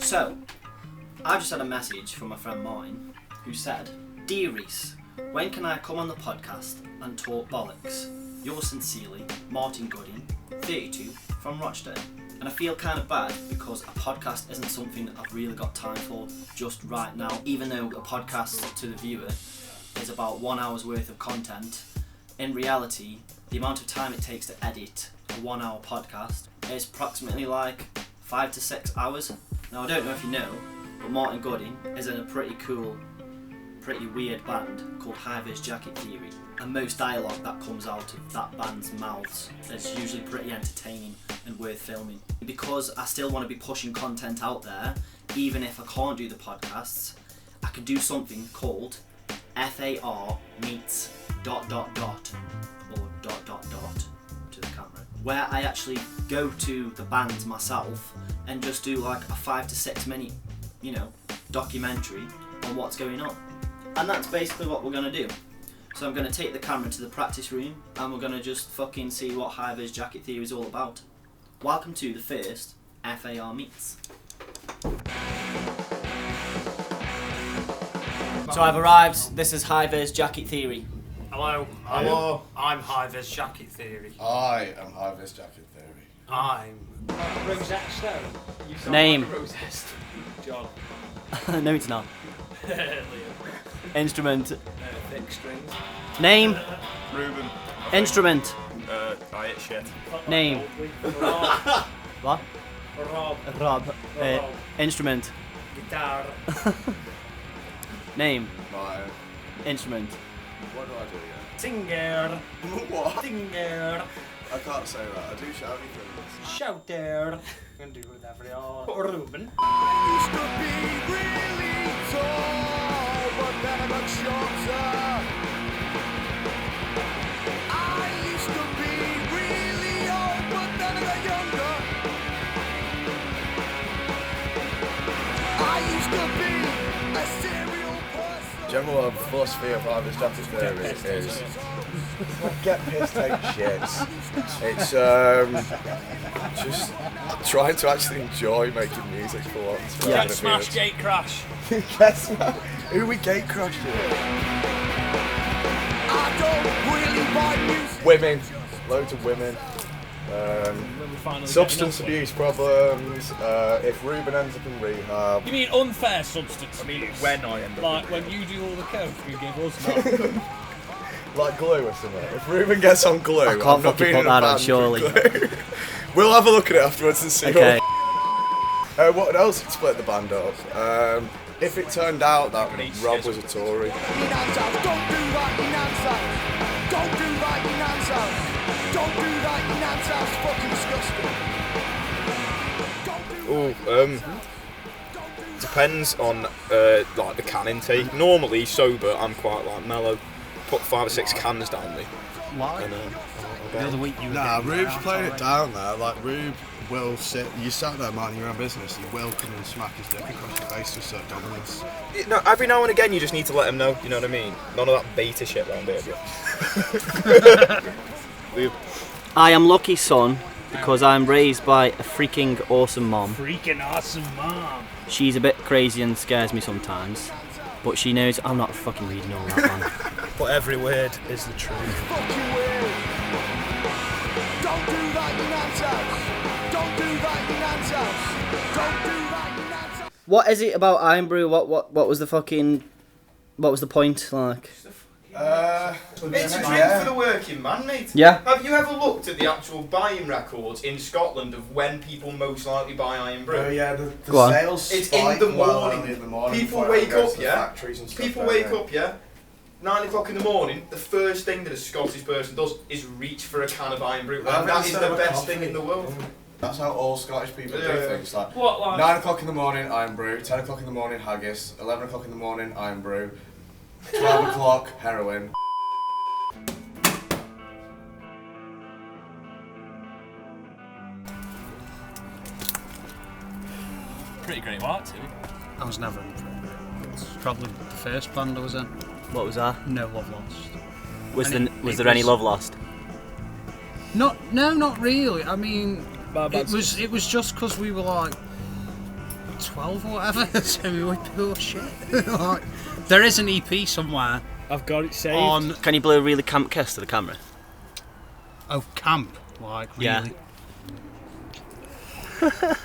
So, I just had a message from my friend Martin who said, "Dear Reese, when can I come on the podcast and talk bollocks? Yours sincerely, Martin Gooding, 32, from Rochdale." And I feel kind of bad because a podcast isn't something that I've really got time for just right now. Even though a podcast to the viewer is about 1 hour's worth of content, in reality, the amount of time it takes to edit a 1 hour podcast is approximately like 5 to 6 hours. Now I don't know if you know, but Martin Gooding is in a pretty cool, pretty weird band called F.A.R.'s Jackit Theory, and most dialogue that comes out of that band's mouths is usually pretty entertaining and worth filming. Because I still want to be pushing content out there, even if I can't do the podcasts, I could do something called F.A.R. meets ... or ... to the camera, where I actually go to the band myself and just do like a 5 to 6 minute, documentary on what's going on. And that's basically what we're going to do. So I'm going to take the camera to the practice room and we're going to just fucking see what F.A.R.'s Jackit Theory is all about. Welcome to the first F.A.R. Meets. So I've arrived. This is F.A.R.'s Jackit Theory. Hello. Hello. I'm F.A.R.'s Jackit Theory. I am F.A.R.'s Jackit Theory. I'm Rosetta Stone. You sound Name. like a Rosetta. John. No, it's not. Liam. Instrument. Thick strings. Name. Ruben. Instrument. I ate shit. Name. Rob. What? Rob. Rob. Instrument. Guitar. Name. Mine. Instrument. What do I do again? Singer. What? Singer. I can't say that. I do shouty things. Shouter. You can do whatever you want. Ruben. Used to be really tall, but then I got shorter. I used to be really old, but then I got younger. I used to be a serial person. General philosophy of F.A.R.'s Jackit Theory is get pissed, take shits. It's just trying to actually enjoy making music for once. Get smash, gate crash. Get smash. Who we gate crashed here? I don't really buy music. Women, loads of women. Substance abuse problems. If Ruben ends up in rehab. You mean unfair substance abuse? When I end up Like when you do all the coke, you give us none. Like glue or something. If Ruben gets on glue, I can't I'm not fucking being put in a that on, band surely. with glue. We'll have a look at it afterwards and see. Okay. What else would split the band up? If it turned out that Rob was a Tory. Don't do that in Nan's house. Don't do that in Nan's house. Don't do that in Nan's house. Fucking disgusting. Depends on like the can intake. Normally sober, I'm quite like mellow. Put 5 or 6 cans down me. Why? And, The other week you were Nah, getting Rube's out playing it already. down there. Like Rube will sit. You sat there minding your own business. He will come and smack his dick across your face to assert dominance. no, every now and again you just need to let him know. You know what I mean? None of that beta shit round here. I am lucky, son, because I'm raised by a freaking awesome mom. Freaking awesome mom. She's a bit crazy and scares me sometimes, but she knows I'm not fucking reading all that, man. But every word is the truth. Fucking weird. Don't do that in Nan's house. Don't do that in Nan's house. Don't do that in Nan's house. What is it about Iron Brew? What was the fucking... What was the point, like? It's a drink for the working man, mate. Yeah. Have you ever looked at the actual buying records in Scotland of when people most likely buy Iron Brew? Oh yeah, the Go on. sales It's spike in the well morning. early in the morning. People before it wake goes up, to the yeah? factories and stuff, People don't wake they? up, yeah? 9 o'clock in the morning, the first thing that a Scottish person does is reach for a can of Iron Brew. I've And that is instead the of a best coffee. thing in the world. That's how all Scottish people Yeah, do yeah. things. Like What, like? 9 o'clock in the morning, Iron Brew. 10 o'clock in the morning, haggis. 11 o'clock in the morning, Iron Brew. 12 o'clock, heroin. Pretty great work too. I was never in for it. It's probably the first band I was in. What was that? No Love Lost. Was And there any love lost? No, not really. I mean, Bad it was just because we were like, 12 or whatever, so we were pure shit. Like, there is an EP somewhere I've got it saved. on. Can you blow a really camp kiss to the camera? Oh, camp. Like, really? Yeah.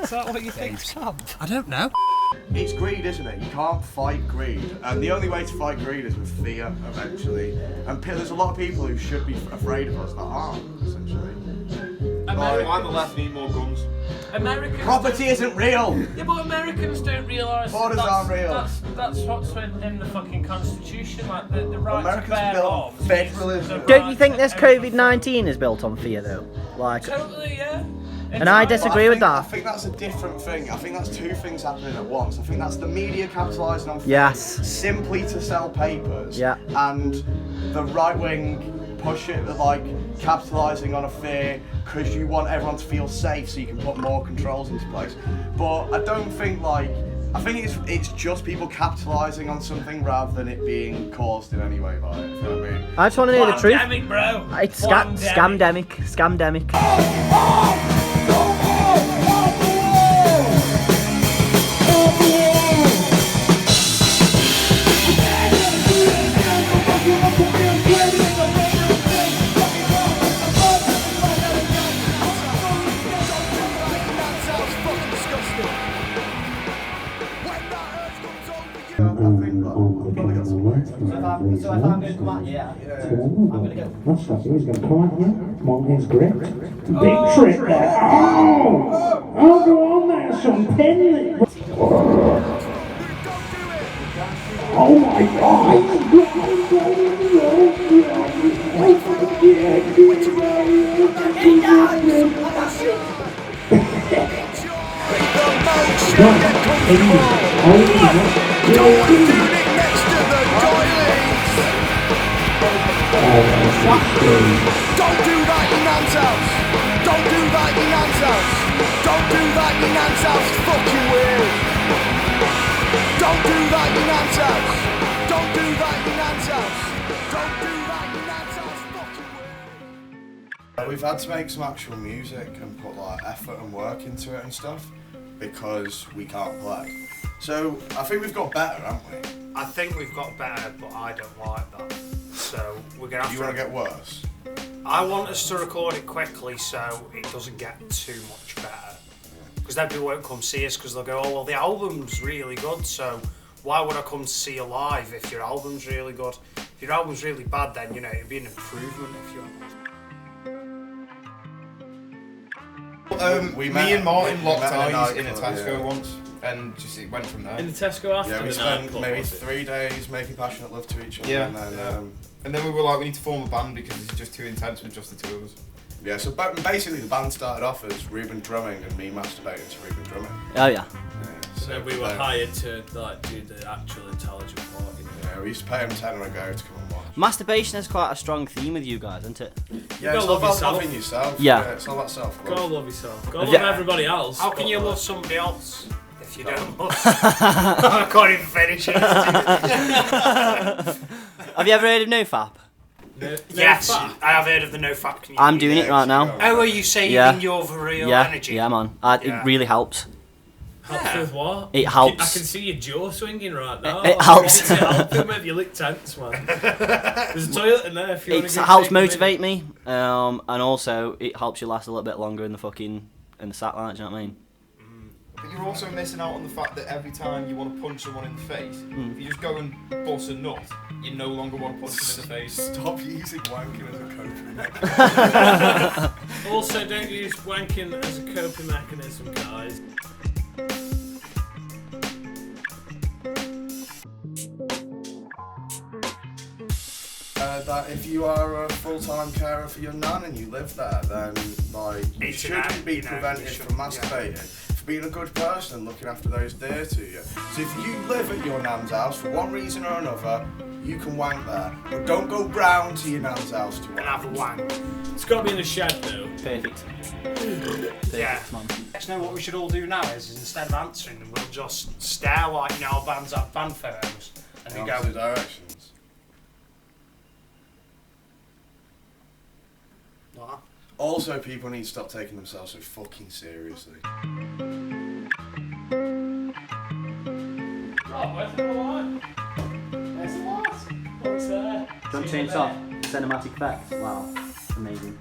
Is that what you think's camp? I don't know. It's greed, isn't it? You can't fight greed, and the only way to fight greed is with fear, eventually. And there's a lot of people who should be afraid of us that aren't, essentially. Why the left need more guns? Americans Property isn't real! Yeah, but Americans don't realise Borders aren't real. That's what's in the fucking constitution, like the right Americans to bear built arms. federalism. Don't you think this COVID-19 is built on fear though? Like, Totally, yeah. and I disagree with I that. think that's a different thing. I think that's two things happening at once. I think that's the media capitalising on fear Yes. simply to sell papers. Yeah. And the right wing push it like capitalising on a fear because you want everyone to feel safe so you can put more controls into place. But I don't think like I think it's just people capitalising on something rather than it being caused in any way by it. You know what I mean? I just want to hear the truth. Pandemic, bro. It's Pandemic. scamdemic. So if I'm going to come at you, I'm going to go. That's stuff. He's going to come at you. Come on, he's gripped. Big trick there. Oh! Oh, go on there, son. Pin it. Oh my God! Don't do that, you nan's house. Don't do that, you nan's house. Don't do that, you nan's house. It's fucking weird. Don't do that, you nan's house. Don't do that, you nan's house. Don't do that, you nan's house. It's fucking weird. We've had to make some actual music and put like effort and work into it and stuff because we can't play. So I think we've got better, haven't we? I think we've got better, but I don't like that. So we're gonna have You want to get worse? I want us to record it quickly so it doesn't get too much better. Because then people won't come see us because they'll go, oh well, the album's really good, so why would I come to see you live if your album's really good? If your album's really bad, then you know it'd be an improvement if you. Me and Martin locked met in a eyes in a nightclub, Tesco yeah. once, and just it went from there. In the Tesco after Yeah, we the spent nightclub, maybe was it? 3 days making passionate love to each other. Yeah. And then, we were like, we need to form a band because it's just too intense with just the two of us. yeah, so basically the band started off as Ruben drumming and me masturbating to Ruben drumming. Oh yeah. So we were hired to like do the actual intelligent part. You know? Yeah, we used to pay him £10 a go to come and watch. Masturbation is quite a strong theme with you guys, isn't it? Yeah, gotta it's all love about yourself. loving yourself. Yeah. It's all about self-love. Gotta love yourself. Gotta Yeah. love everybody else. How can but, you like, love somebody else if you don't love? I can't even finish it. Have you ever heard of NoFap? Yes, fat? I have heard of the NoFap community. I'm doing it right now. Oh, are you saving Yeah. your real Yeah, energy? yeah, man. Yeah. It really helps. Helps with what? It helps. I can see your jaw swinging right now. It helps. It's helping with your lick tense, man. There's a toilet in there if you want It to go helps take a minute. motivate me, and also it helps you last a little bit longer in the satellite. Do you know what I mean? But you're also missing out on the fact that every time you want to punch someone in the face, if you just go and bust a nut, you no longer want to punch them in the face. Stop using wanking as a coping mechanism. Also, don't use wanking as a coping mechanism, guys. That if you are a full-time carer for your nan and you live there, then like you It's shouldn't an- be you know, prevented you from shouldn't, masturbating for being a good person and looking after those dear to you. So if you live at your nan's house for one reason or another, you can wank there, but don't go round to your nan's house to And wank. have a wank. It's got to be in the shed, though. Perfect. Yeah. Man. You know what we should all do now is instead of answering them, we'll just stare like, you know, our bands have band photos. And In we opposite go, directions. what? Also, people need to stop taking themselves so fucking seriously. Oh, where's the line? There's the last. What's there? Don't change off. Cinematic effect. Wow. Amazing.